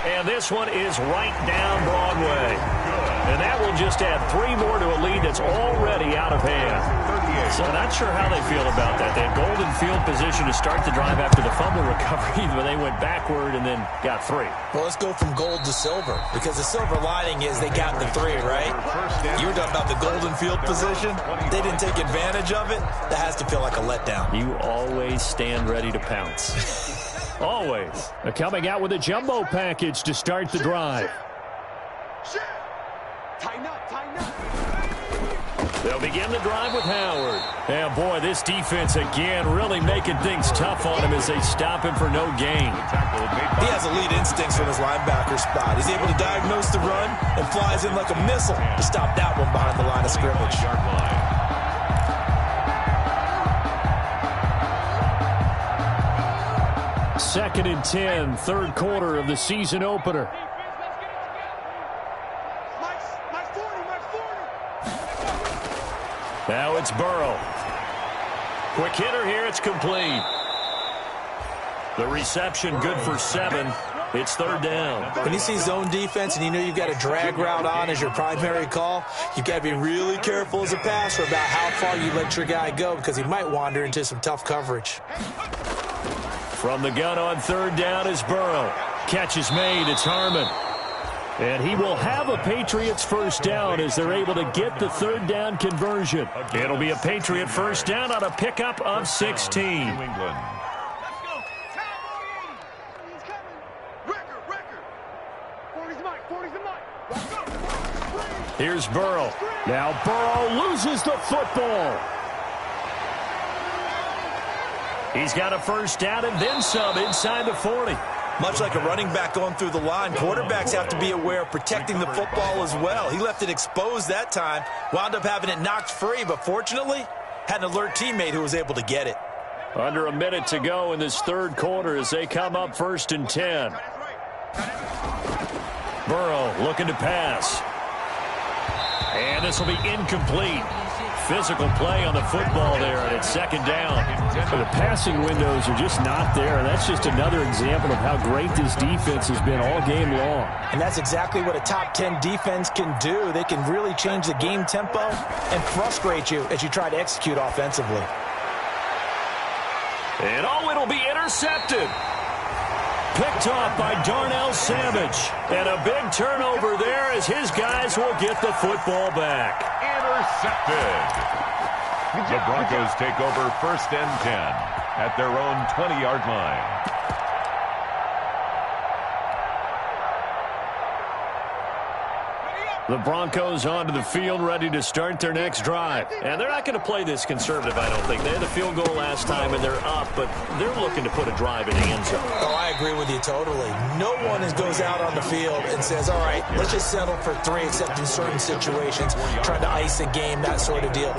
[SPEAKER 3] And this one is right down Broadway. And that will just add 3 more to a lead that's already out of hand. So not sure how they feel about that. They had golden field position to start the drive after the fumble recovery, but they went backward and then got 3.
[SPEAKER 5] Well, let's go from gold to silver, because the silver lining is they got the 3, right? You were talking about the golden field position. They didn't take advantage of it. That has to feel like a letdown.
[SPEAKER 3] You always stand ready to pounce. Always. They're coming out with a jumbo package to start the drive.
[SPEAKER 6] Tighten up.
[SPEAKER 3] They'll begin the drive with Howard. And boy, this defense again really making things tough on him as they stop him for no gain.
[SPEAKER 5] He has elite instincts from his linebacker spot. He's able to diagnose the run and flies in like a missile to stop that one behind the line of scrimmage.
[SPEAKER 3] 2nd and 10, 3rd quarter of the season opener. Now it's Burrow. Quick hitter here, it's complete. The reception good for 7. It's 3rd down.
[SPEAKER 5] When you see zone defense and you know you've got a drag route on as your primary call, you've got to be really careful as a passer about how far you let your guy go, because he might wander into some tough coverage.
[SPEAKER 3] From the gun on 3rd down is Burrow. Catch is made, it's Harmon. And he will have a Patriots first down as they're able to get the 3rd down conversion. It'll be a Patriot first down on a pickup of 16. Here's Burrow. Now Burrow loses the football. He's got a first down and then some inside the 40.
[SPEAKER 5] Much like a running back going through the line, quarterbacks have to be aware of protecting the football as well. He left it exposed that time, wound up having it knocked free, but fortunately had an alert teammate who was able to get it.
[SPEAKER 3] Under a minute to go in this 3rd quarter as they come up 1st and 10. Burrow looking to pass. And this will be incomplete. Physical play on the football there, and it's 2nd down. The passing windows are just not there, and that's just another example of how great this defense has been all game long.
[SPEAKER 5] And that's exactly what a top 10 defense can do. They can really change the game tempo and frustrate you as you try to execute offensively.
[SPEAKER 3] And it'll be intercepted. Picked off by Darnell Savage. And a big turnover there as his guys will get the football back.
[SPEAKER 4] Intercepted. The Broncos take over 1st and 10 at their own 20-yard line.
[SPEAKER 3] The Broncos onto the field, ready to start their next drive. And they're not going to play this conservative, I don't think. They had the field goal last time, and they're up, but they're looking to put a drive in the end zone.
[SPEAKER 5] Oh, I agree with you totally. No one goes out on the field and says, all right, let's just settle for 3, except in certain situations, trying to ice a game, that sort of deal.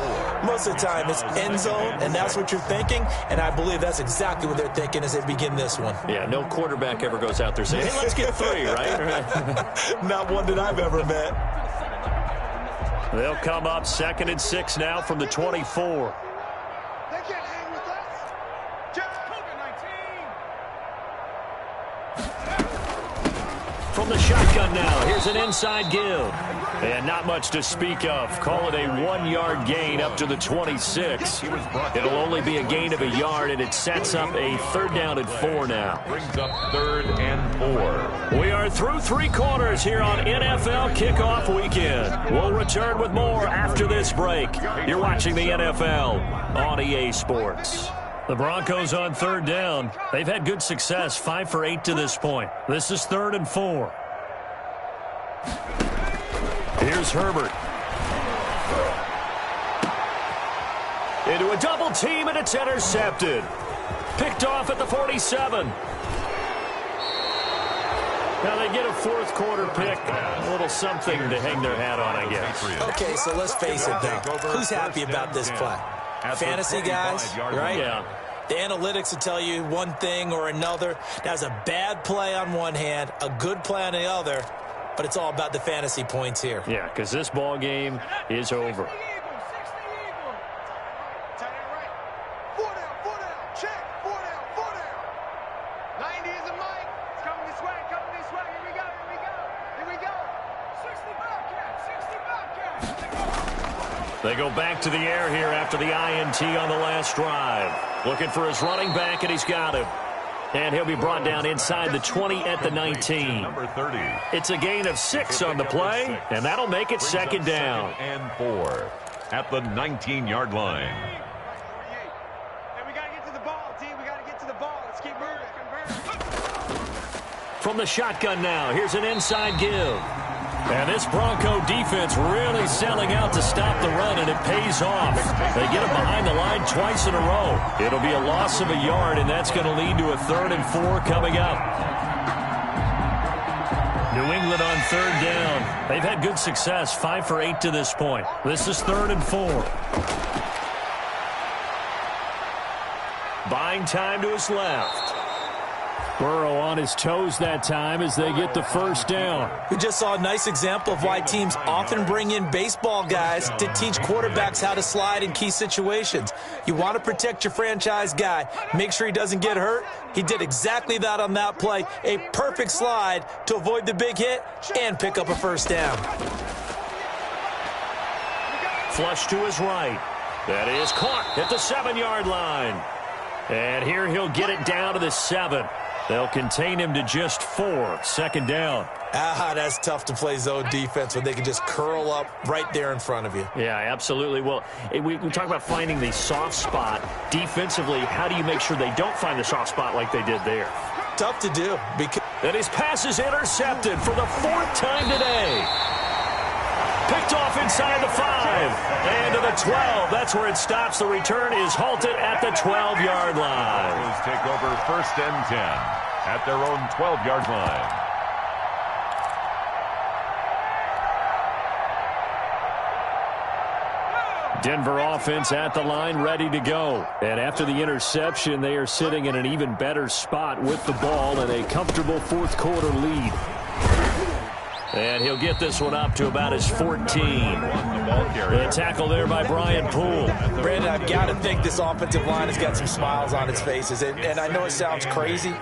[SPEAKER 5] Most of the time, it's end zone, and that's what you're thinking, and I believe that's exactly what they're thinking as they begin this one.
[SPEAKER 3] Yeah, no quarterback ever goes out there saying, hey, let's get 3, right?
[SPEAKER 5] Not one that I've ever met.
[SPEAKER 3] They'll come up 2nd and 6 now from the 24.
[SPEAKER 6] They can't hang with us. Just Cougar 19.
[SPEAKER 3] From From the shotgun now, here's an inside give. And not much to speak of. Call it a 1-yard gain up to the 26. It'll only be a gain of a yard, and it sets up a 3rd down and 4 now.
[SPEAKER 4] Brings up 3rd and 4.
[SPEAKER 3] We are through 3 quarters here on NFL Kickoff Weekend. We'll return with more after this break. You're watching the NFL on EA Sports. The Broncos on 3rd down. They've had good success, 5 for 8 to this point. This is 3rd and 4. Here's Herbert. Into a double team, and it's intercepted. Picked off at the 47. Now they get a 4th quarter pick. A little something to hang their hat on, I guess.
[SPEAKER 5] Okay, so let's face it, though. Who's happy about this play? Fantasy guys, right?
[SPEAKER 3] Yeah.
[SPEAKER 5] The analytics will tell you one thing or another. That was a bad play on one hand, a good play on the other, but it's all about the fantasy points here.
[SPEAKER 3] Yeah, because this ball game is over. They go back to the air here after the INT on the last drive. Looking for his running back, and he's got him. And he'll be brought down inside the 20 at the 19.
[SPEAKER 4] Number 30.
[SPEAKER 3] It's a gain of 6 on the play, and that'll make it 2nd down.
[SPEAKER 4] 2nd and 4 at the 19-yard line.
[SPEAKER 6] Hey, we got to get to the ball, team. We got to get to the ball. Let's keep moving.
[SPEAKER 3] From the shotgun now, here's an inside give. And this Bronco defense really selling out to stop the run, and it pays off. They get him behind the line twice in a row. It'll be a loss of a yard, and that's going to lead to a 3rd and 4 coming up. New England on 3rd down. They've had good success, 5 for 8 to this point. This is 3rd and 4. Buying time to his left. Burrow on his toes that time as they get the 1st down.
[SPEAKER 5] We just saw a nice example of why teams often bring in baseball guys to teach quarterbacks how to slide in key situations. You want to protect your franchise guy. Make sure he doesn't get hurt. He did exactly that on that play. A perfect slide to avoid the big hit and pick up a 1st down.
[SPEAKER 3] Flush to his right. That is caught at the 7-yard line. And here he'll get it down to the 7. They'll contain him to just 4. 2nd down.
[SPEAKER 5] That's tough to play zone defense when they can just curl up right there in front of you.
[SPEAKER 3] Yeah, absolutely. Well, we talk about finding the soft spot. Defensively, how do you make sure they don't find the soft spot like they did there?
[SPEAKER 5] Tough to do.
[SPEAKER 3] And his pass is intercepted for the 4th time today. Picked off inside the 5 and to the 12. That's where it stops. The return is halted at the 12-yard line.
[SPEAKER 4] Broncos take over 1st and 10 at their own 12-yard line.
[SPEAKER 3] Denver offense at the line, ready to go. And after the interception, they are sitting in an even better spot with the ball and a comfortable 4th quarter lead. And he'll get this one up to about his 14. The tackle there by Brian Poole.
[SPEAKER 5] Brandon, I've got to think this offensive line has got some smiles on its faces. And I know it sounds crazy,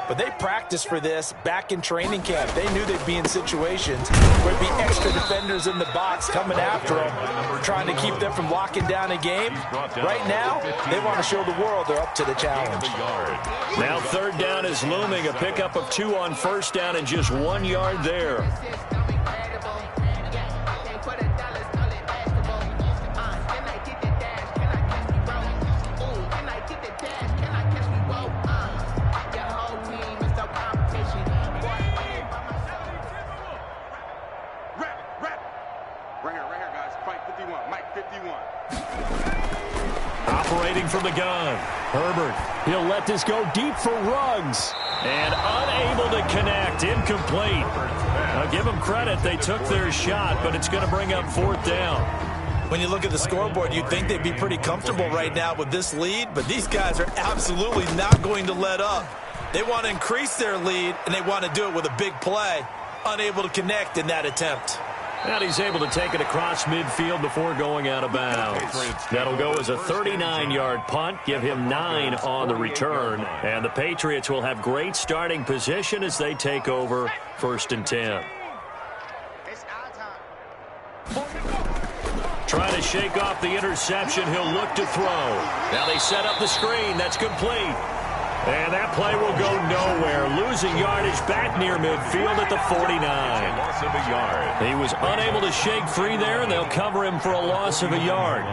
[SPEAKER 5] but they practiced for this back in training camp. They knew they'd be in situations where there'd be extra defenders in the box coming after them, trying to keep them from locking down a game. Right now, they want to show the world they're up to the challenge.
[SPEAKER 3] Now 3rd down is looming. A pickup of 2 on 1st down and just 1 yard there. Operating from the gun. Herbert, he'll let this go deep for Ruggs. And unable to connect. Incomplete. Now give them credit. They took their shot, but it's going to bring up 4th down.
[SPEAKER 5] When you look at the scoreboard, you'd think they'd be pretty comfortable right now with this lead, but these guys are absolutely not going to let up. They want to increase their lead, and they want to do it with a big play. Unable to connect in that attempt.
[SPEAKER 3] And he's able to take it across midfield before going out of bounds. That'll go as a 39-yard punt, give him 9 on the return. And the Patriots will have great starting position as they take over 1st and 10.
[SPEAKER 6] It's our time.
[SPEAKER 3] Trying to shake off the interception. He'll look to throw. Now they set up the screen. That's complete. And that play will go nowhere. Losing yardage back near midfield at the 49.
[SPEAKER 4] Loss of a yard.
[SPEAKER 3] He was unable to shake free there, and they'll cover him for a loss of a yard.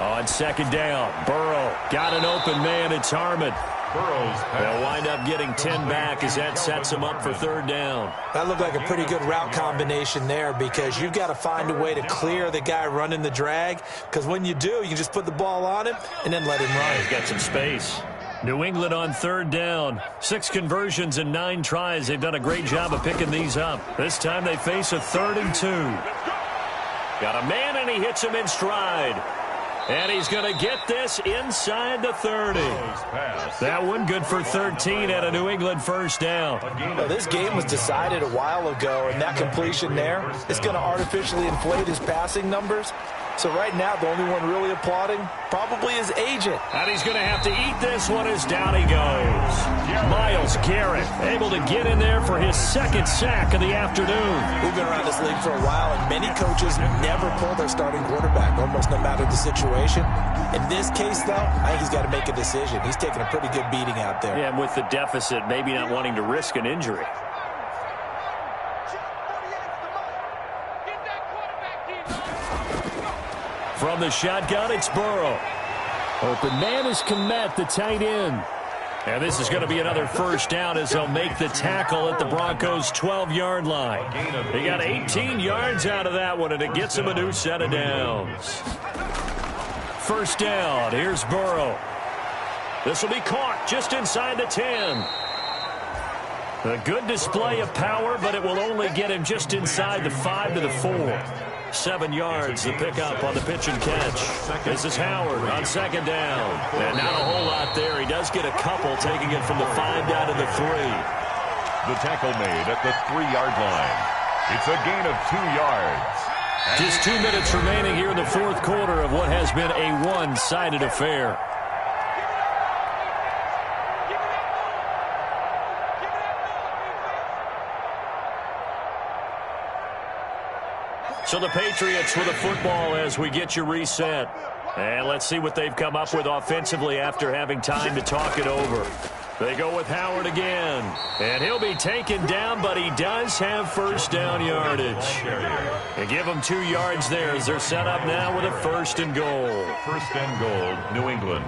[SPEAKER 3] On 2nd down, Burrow got an open man. It's Harmon. They'll wind up getting 10 back as that sets them up for 3rd down.
[SPEAKER 5] That looked like a pretty good route combination there because you've got to find a way to clear the guy running the drag, because when you do, you can just put the ball on him and then let him run.
[SPEAKER 3] He's got some space. New England on 3rd down. 6 conversions and 9 tries. They've done a great job of picking these up. This time they face a 3rd and 2. Got a man, and he hits him in stride. And he's going to get this inside the 30. That one good for 13 at a New England 1st down.
[SPEAKER 5] Well, this game was decided a while ago, and that completion there is going to artificially inflate his passing numbers. So right now, the only one really applauding probably his agent.
[SPEAKER 3] And he's going to have to eat this one as down he goes. Myles Garrett able to get in there for his 2nd sack of the afternoon.
[SPEAKER 5] We've been around this league for a while, and many coaches never pull their starting quarterback, almost no matter the situation. In this case, though, I think he's got to make a decision. He's taking a pretty good beating out there.
[SPEAKER 3] Yeah, and with the deficit, maybe not wanting to risk an injury. From the shotgun, it's Burrow. Open man is Kmet, the tight end. And this is going to be another 1st down as they'll make the tackle at the Broncos' 12-yard line. They got 18 yards out of that one, and it gets them a new set of downs. 1st down, here's Burrow. This will be caught just inside the 10. A good display of power, but it will only get him just inside the 5 to the 4. 7 yards to pick up on the pitch and catch. This is Howard on 2nd down. And not a whole lot there. He does get a couple, taking it from the 5 down to the 3.
[SPEAKER 4] The tackle made at the 3-yard line. It's a gain of 2 yards.
[SPEAKER 3] Just 2 minutes remaining here in the 4th quarter of what has been a one-sided affair. So the Patriots with the football as we get you reset. And let's see what they've come up with offensively after having time to talk it over. They go with Howard again. And he'll be taken down, but he does have 1st down yardage. And give them 2 yards there as they're set up now with a 1st and goal.
[SPEAKER 4] 1st and goal, New England.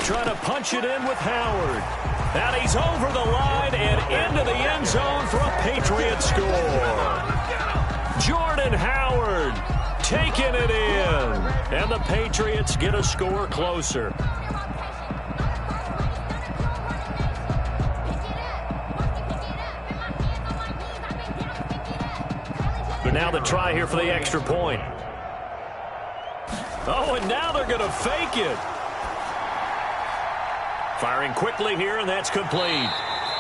[SPEAKER 3] Trying to punch it in with Howard. And he's over the line and into the end zone for a Patriot score. Jordan Howard taking it in. And the Patriots get a score closer. But now the try here for the extra point. Oh, and now they're going to fake it. Firing quickly here, and that's complete.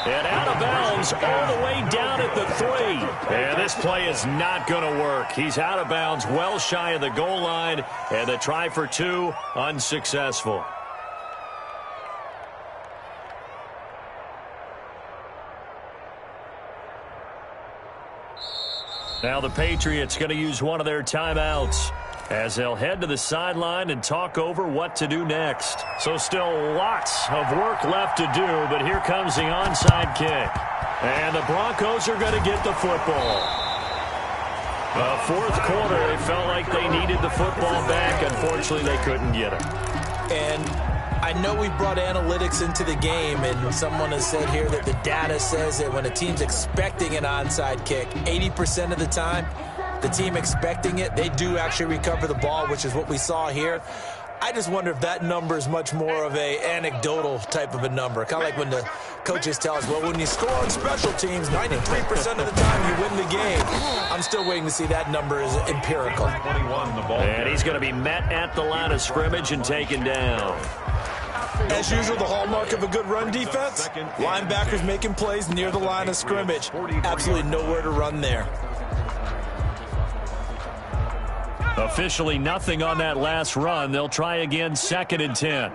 [SPEAKER 3] And out of bounds all the way down at the 3. And this play is not going to work. He's out of bounds well shy of the goal line, and the try for 2 unsuccessful. Now the Patriots going to use one of their timeouts as they'll head to the sideline and talk over what to do next. So still lots of work left to do, but here comes the onside kick. And the Broncos are going to get the football. 4th quarter, they felt like they needed the football back. Unfortunately, they couldn't get it.
[SPEAKER 5] And I know we brought analytics into the game, and someone has said here that the data says that when a team's expecting an onside kick, 80% of the time, the team expecting it, they do actually recover the ball, which is what we saw here. I just wonder if that number is much more of a anecdotal type of a number. Kind of like when the coaches tell us, well, when you score on special teams, 93% of the time you win the game. I'm still waiting to see that number is empirical.
[SPEAKER 4] 21, the ball.
[SPEAKER 3] And he's going to be met at the line of scrimmage and taken down.
[SPEAKER 5] As usual, the hallmark of a good run defense, linebackers making plays near the line of scrimmage. Absolutely nowhere to run there.
[SPEAKER 3] Officially nothing on that last run. They'll try again, 2nd and 10.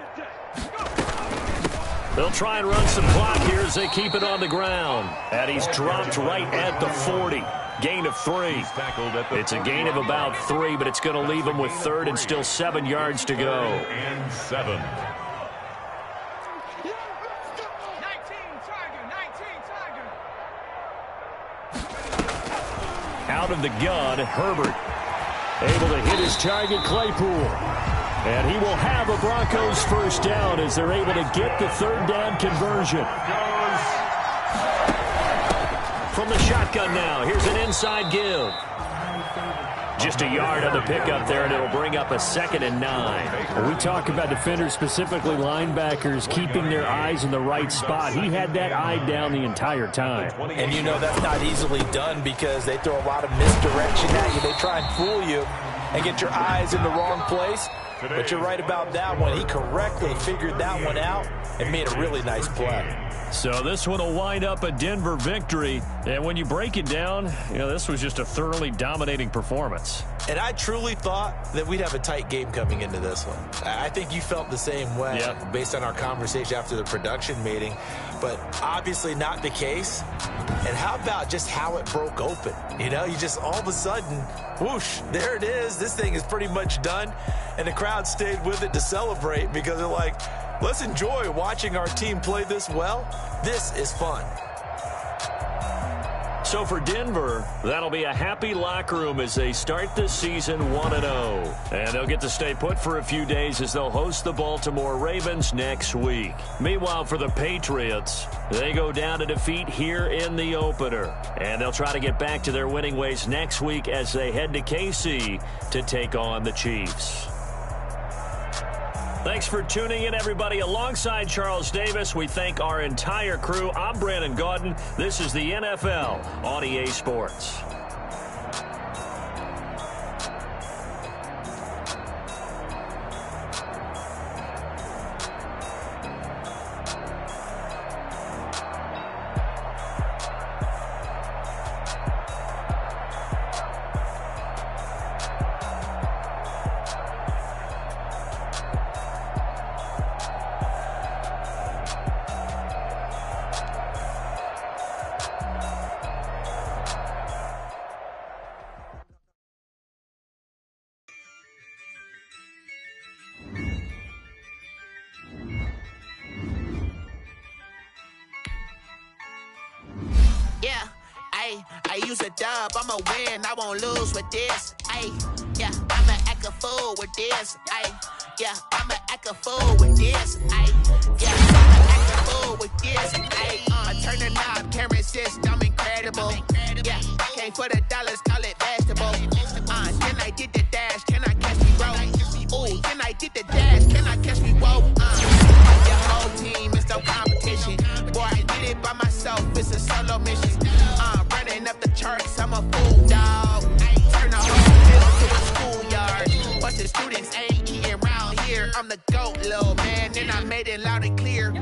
[SPEAKER 3] They'll try and run some clock here as they keep it on the ground. And he's dropped right at the 40. Gain of 3. It's a gain of about 3, but it's going to leave him with 3rd and still 7 yards to go.
[SPEAKER 4] And 7.
[SPEAKER 3] Out of the gun, Herbert. Able to hit his target, Claypool. And he will have a Broncos first down as they're able to get the 3rd down conversion. From the shotgun now, here's an inside give. Just a yard on the pickup there, and it'll bring up a 2nd and 9.
[SPEAKER 7] When we talk about defenders, specifically linebackers, keeping their eyes in the right spot, he had that eye down the entire time.
[SPEAKER 5] And you know that's not easily done because they throw a lot of misdirection at you. They try and fool you and get your eyes in the wrong place. But you're right about that one. He correctly figured that one out and made a really nice play.
[SPEAKER 3] So this one will wind up a Denver victory. And when you break it down, this was just a thoroughly dominating performance.
[SPEAKER 5] And I truly thought that we'd have a tight game coming into this one. I think you felt the same way based on our conversation after the production meeting. But obviously not the case. And how about just how it broke open? You just all of a sudden, whoosh, there it is. This thing is pretty much done. And the crowd stayed with it to celebrate because they're like, let's enjoy watching our team play this well. This is fun.
[SPEAKER 3] So for Denver, that'll be a happy locker room as they start the season 1-0. And they'll get to stay put for a few days as they'll host the Baltimore Ravens next week. Meanwhile, for the Patriots, they go down to defeat here in the opener. And they'll try to get back to their winning ways next week as they head to KC to take on the Chiefs. Thanks for tuning in, everybody. Alongside Charles Davis, we thank our entire crew. I'm Brandon Gaudin. This is the NFL on EA Sports.
[SPEAKER 2] I use a dub, I'ma win, I won't lose with this. I'ma act a fool with this. I'ma act a fool with this. I'ma act a fool with this. I turn the knob, can't resist, I'm incredible. Came for the dollars, call it vegetable. Then I did the dash, can I catch me roll? Ooh, then I did the dash, can I catch me roll? Your whole team is no competition. Boy, I did it by myself, it's a solo mission. Running up the charts, I'm a fool, dog. Turn the whole field to a schoolyard. But the students ain't eating around here. I'm the GOAT, little man, and I made it loud and clear.